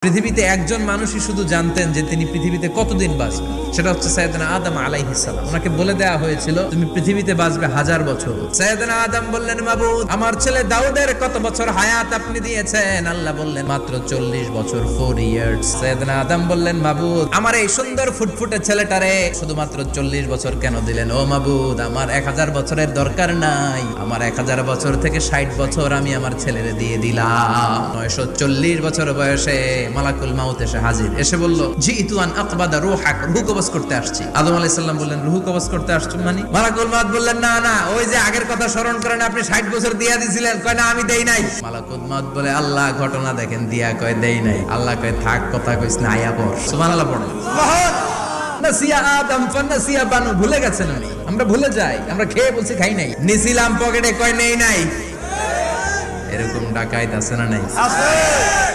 পৃথিবীতে একজন মানুষই শুধু জানতেন যে তিনি পৃথিবীতে কতদিন বাঁচবেন, সেটা হচ্ছে সাইয়েদনা আদম আলাইহিস সালাম। ওনাকে বলে দেওয়া হয়েছিল তুমি পৃথিবীতে বাঁচবে 1000 বছর। সাইয়েদনা আদম বললেন, মাবুদ আমার ছেলে দাউদের কত বছর হায়াত আপনি দিয়েছেন? আল্লাহ বললেন মাত্র 40 বছর, 4 ইয়ার্স। সাইয়েদনা আদম বললেন, মাবুদ আমার এই সুন্দর ফুটফুটে ছেলেটারে শুধুমাত্র 40 বছর কেন দিলেন? ও মাবুদ আমার 1000 বছরের দরকার নাই, আমার 1000 বছর থেকে 60 বছর আমি আমার ছেলেরে দিয়ে দিলাম। 940 বছর বয়সে মালাকুল মাউত এসে হাজির, এসে বলল জিতু আন আকবাদা রূহাক, রূহ কবজ করতে আসছি। আদম আলাইহিস সালাম বললেন, রূহ কবজ করতে আসছো মানে? মালাকুল মাউত বললেন, না না, ওই যে আগের কথা স্মরণ করেন আপনি 60 বছর দিয়া দিয়েছিলেন। কয় না আমি দেই নাই। মালাকুল মাউত বলে, আল্লাহ ঘটনা দেখেন, দিয়া কয় দেই নাই। আল্লাহ কয় থাক কথা কইছ না, আয়া পড়। সুবহানাল্লাহ পড়ো। নাসিয়া আদম ফানাসিয়া বানু, ভুলে গেছেন উনি। আমরা ভুলে যাই, আমরা খেয়ে বলছি খাই নাই, নিছিলাম পকেটে, কয় নেই নাই। এরকম ডাকাইত আছে না নাই? আছে।